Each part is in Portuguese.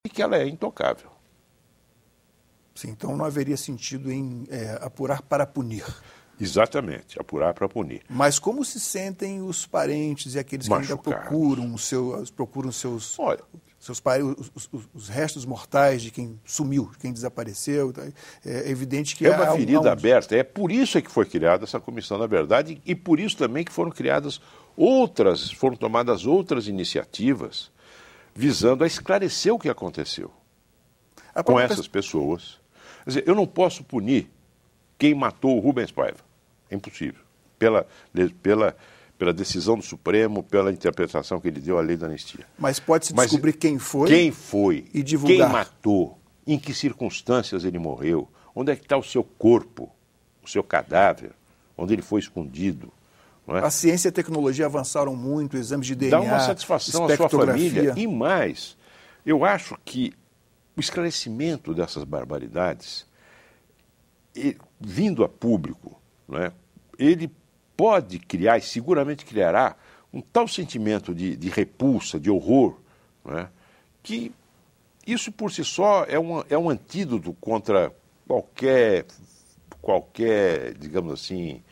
e que ela é intocável. Sim, então não haveria sentido em apurar para punir. Exatamente, apurar para punir. Mas como se sentem os parentes e aqueles que ainda procuram seus os restos mortais de quem sumiu, de quem desapareceu? É evidente que é uma ferida aberta. É por isso que foi criada essa comissão, na verdade, e por isso também que foram tomadas outras iniciativas visando a esclarecer o que aconteceu com essas pessoas. Quer dizer, eu não posso punir quem matou o Rubens Paiva. É impossível. Pela decisão do Supremo, pela interpretação que ele deu à lei da anistia. Mas pode-se descobrir quem foi e divulgar. Quem matou, em que circunstâncias ele morreu, onde é que está o seu corpo, o seu cadáver, onde ele foi escondido. Não é? A ciência e a tecnologia avançaram muito, exames de DNA, dá uma satisfação à sua família. E mais, eu acho que o esclarecimento dessas barbaridades, vindo a público, não é? Ele pode criar, e seguramente criará, um tal sentimento de repulsa, de horror, não é? Que isso por si só é um antídoto contra qualquer, digamos assim,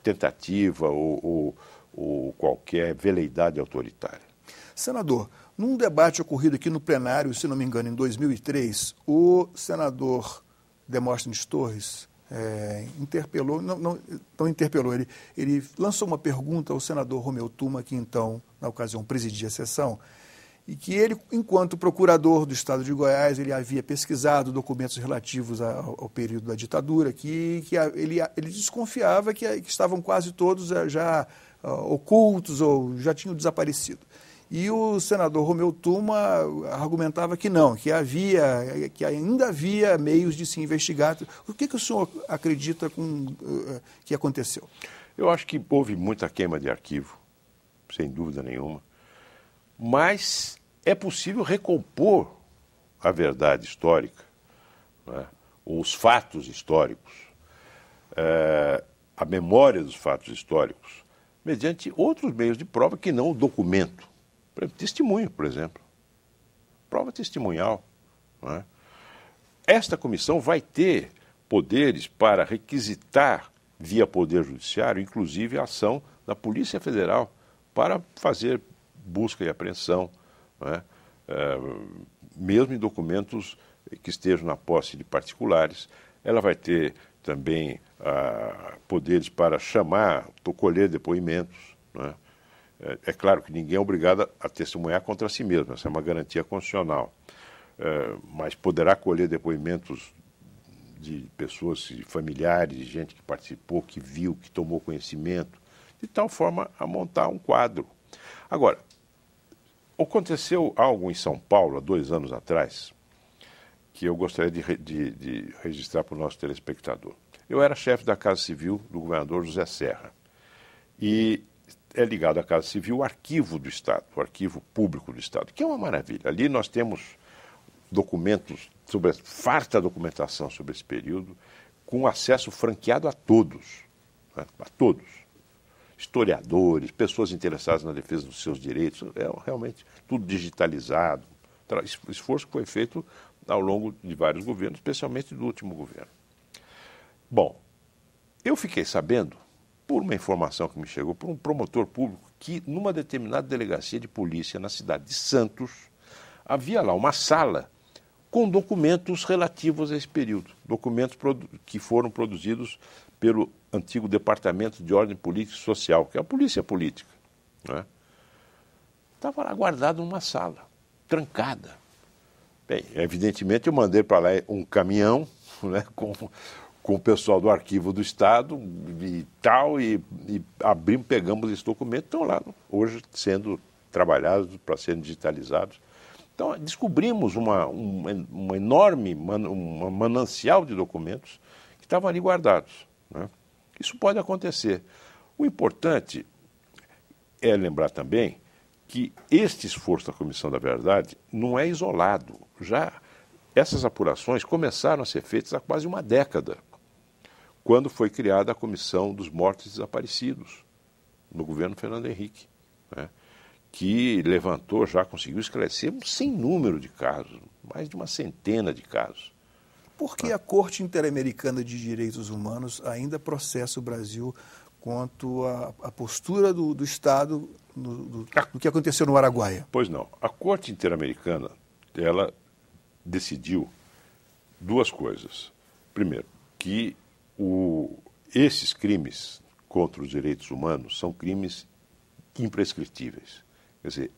tentativa ou qualquer veleidade autoritária. Senador, num debate ocorrido aqui no plenário, se não me engano, em 2003, o senador Demóstenes Torres interpelou, não interpelou, ele lançou uma pergunta ao senador Romeu Tuma, que então, na ocasião, presidia a sessão, e que ele, enquanto procurador do Estado de Goiás, ele havia pesquisado documentos relativos ao período da ditadura, que ele desconfiava que estavam quase todos já ocultos ou já tinham desaparecido. E o senador Romeu Tuma argumentava que não, que ainda havia meios de se investigar. O que o senhor acredita que aconteceu? Eu acho que houve muita queima de arquivo, sem dúvida nenhuma. Mas é possível recompor a verdade histórica, né? Os fatos históricos, a memória dos fatos históricos, mediante outros meios de prova que não o documento. Por exemplo, testemunho, por exemplo. Prova testemunhal. Não é? Esta comissão vai ter poderes para requisitar, via Poder Judiciário, inclusive a ação da Polícia Federal para fazer busca e apreensão, não é? Mesmo em documentos que estejam na posse de particulares. Ela vai ter também poderes para chamar, colher depoimentos, não é? É claro que ninguém é obrigado a testemunhar contra si mesmo, essa é uma garantia constitucional, mas poderá colher depoimentos de pessoas, de familiares, de gente que participou, que viu, que tomou conhecimento, de tal forma a montar um quadro. Agora, aconteceu algo em São Paulo, há 2 anos atrás, que eu gostaria de registrar para o nosso telespectador. Eu era chefe da Casa Civil do governador José Serra. E é ligado à Casa Civil o arquivo do Estado, o arquivo público do Estado, que é uma maravilha. Ali nós temos documentos, farta documentação sobre esse período, com acesso franqueado a todos, né? A todos. Historiadores, pessoas interessadas na defesa dos seus direitos, realmente tudo digitalizado. Esforço que foi feito ao longo de vários governos, especialmente do último governo. Bom, eu fiquei sabendo, por uma informação que me chegou, por um promotor público, que numa determinada delegacia de polícia na cidade de Santos, havia lá uma sala com documentos relativos a esse período, documentos que foram produzidos pelo antigo Departamento de Ordem Política e Social, que é a Polícia Política. Né? Estava lá guardado numa sala, trancada. Bem, evidentemente eu mandei para lá um caminhão, né, com o pessoal do Arquivo do Estado e tal, e pegamos esse documento, estão lá hoje sendo trabalhados para serem digitalizados. Então, descobrimos um enorme manancial de documentos que estavam ali guardados. Né? Isso pode acontecer. O importante é lembrar também que este esforço da Comissão da Verdade não é isolado. Já essas apurações começaram a ser feitas há quase uma década, quando foi criada a Comissão dos Mortos e Desaparecidos, no governo Fernando Henrique, né? que levantou, já conseguiu esclarecer um sem número de casos, mais de uma centena de casos. Por que a Corte Interamericana de Direitos Humanos ainda processa o Brasil quanto à postura do Estado no que aconteceu no Araguaia? Pois não. A Corte Interamericana, ela decidiu duas coisas. Primeiro, que esses crimes contra os direitos humanos são crimes imprescritíveis. Quer dizer,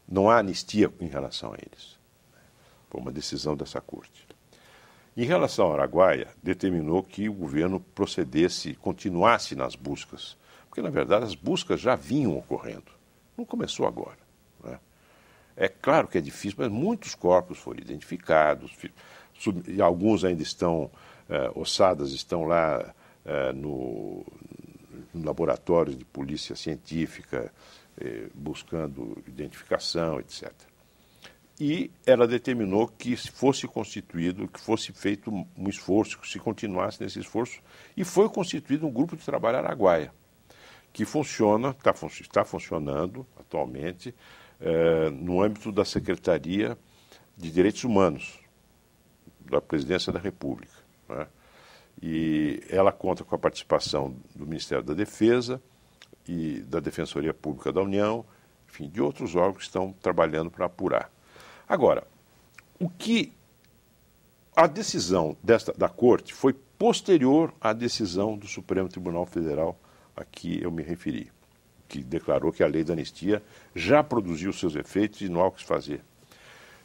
não há anistia em relação a eles. Foi uma decisão dessa Corte. Em relação ao Araguaia, determinou que o governo procedesse, continuasse nas buscas, porque, na verdade, as buscas já vinham ocorrendo. Não começou agora, né? É claro que é difícil, mas muitos corpos foram identificados, e alguns ainda estão, ossadas estão lá no laboratório de polícia científica, buscando identificação, etc. E ela determinou que fosse constituído, que fosse feito um esforço, que se continuasse nesse esforço, e foi constituído um grupo de trabalho Araguaia, que está funcionando atualmente no âmbito da Secretaria de Direitos Humanos, da Presidência da República, né? E ela conta com a participação do Ministério da Defesa e da Defensoria Pública da União, enfim, de outros órgãos que estão trabalhando para apurar. Agora, a decisão da Corte foi posterior à decisão do Supremo Tribunal Federal a que eu me referi, que declarou que a lei da anistia já produziu seus efeitos e não há o que fazer.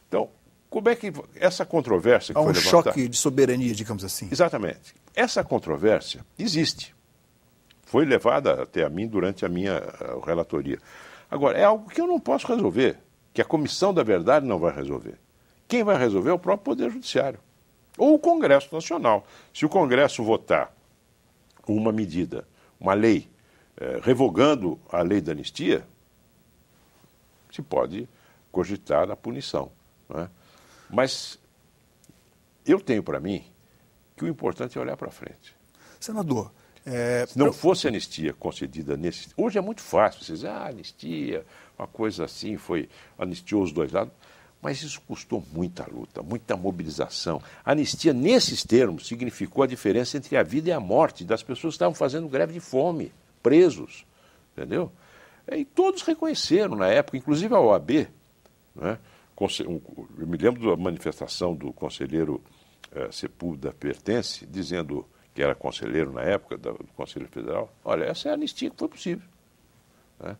Então, como é que essa controvérsia que foi levantada... Há um choque de soberania, digamos assim. Exatamente. Essa controvérsia existe. Foi levada até a mim durante a minha relatoria. Agora, é algo que eu não posso resolver, que a Comissão da Verdade não vai resolver. Quem vai resolver é o próprio Poder Judiciário. Ou o Congresso Nacional. Se o Congresso votar uma medida, uma lei, revogando a lei da anistia, se pode cogitar a punição, não é? Mas eu tenho para mim que o importante é olhar para frente. Senador, se não fosse anistia concedida nesse... Hoje é muito fácil, vocês dizem, anistia, uma coisa assim, anistiou os dois lados, mas isso custou muita luta, muita mobilização. A anistia, nesses termos, significou a diferença entre a vida e a morte das pessoas que estavam fazendo greve de fome, presos, entendeu? E todos reconheceram na época, inclusive a OAB, né? Eu me lembro da manifestação do conselheiro Sepúlveda Pertence, dizendo que era conselheiro na época do Conselho Federal, olha, essa é a anistia que foi possível, né?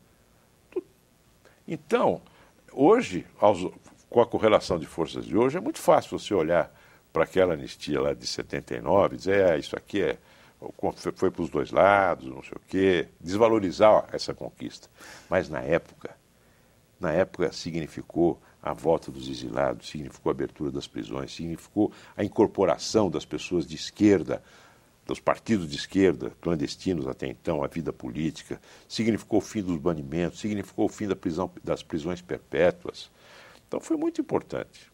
Então, hoje, com a correlação de forças de hoje, é muito fácil você olhar para aquela anistia lá de 79 e dizer, isso aqui foi para os dois lados, não sei o quê, desvalorizar essa conquista. Mas na época significou a volta dos exilados, significou a abertura das prisões, significou a incorporação das pessoas de esquerda, dos partidos de esquerda, clandestinos até então, à vida política, significou o fim dos banimentos, significou o fim das prisões perpétuas. Então foi muito importante.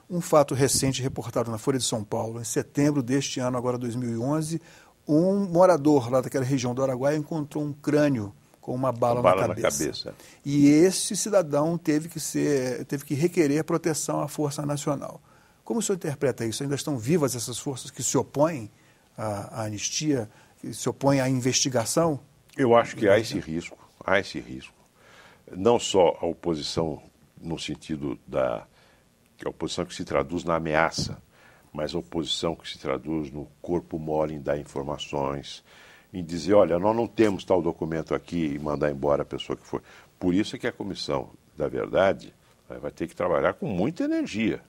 Um fato recente reportado na Folha de São Paulo, em setembro deste ano, agora 2011, um morador lá daquela região do Araguaia encontrou um crânio com uma bala na cabeça. E esse cidadão teve que requerer proteção à Força Nacional. Como o senhor interpreta isso? Ainda estão vivas essas forças que se opõem à anistia, que se opõem à investigação? Eu acho que há esse risco. Não só a oposição no sentido da oposição que se traduz na ameaça, mas a oposição que se traduz no corpo mole em dar informações, em dizer, olha, nós não temos tal documento aqui e mandar embora a pessoa que foi. Por isso é que a Comissão da Verdade vai ter que trabalhar com muita energia.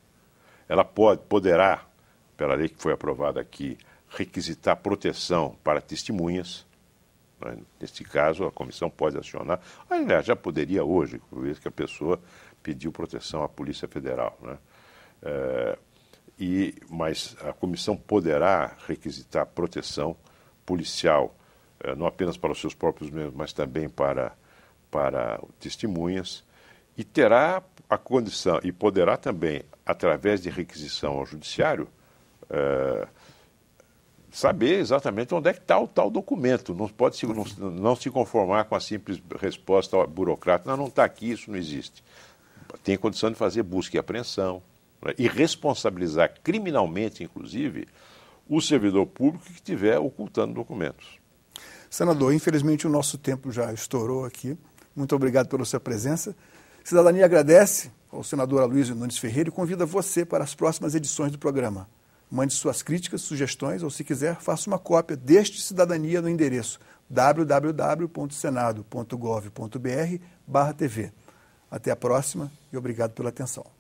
Ela poderá, pela lei que foi aprovada aqui, requisitar proteção para testemunhas. Neste caso, a comissão pode acionar. Aliás, já poderia hoje, por vez que a pessoa pediu proteção à Polícia Federal, né? Mas a comissão poderá requisitar proteção policial, não apenas para os seus próprios membros, mas também para testemunhas, e terá a condição, e poderá também, através de requisição ao judiciário, saber exatamente onde é que está o tal documento. Não pode não se conformar com a simples resposta burocrática. Não está aqui, isso não existe. Tem condição de fazer busca e apreensão, né, e responsabilizar criminalmente, inclusive, o servidor público que estiver ocultando documentos. Senador, infelizmente o nosso tempo já estourou aqui. Muito obrigado pela sua presença. Cidadania agradece ao senador Aloysio Nunes Ferreira e convida você para as próximas edições do programa. Mande suas críticas, sugestões ou, se quiser, faça uma cópia deste Cidadania no endereço www.senado.gov.br/TV. Até a próxima e obrigado pela atenção.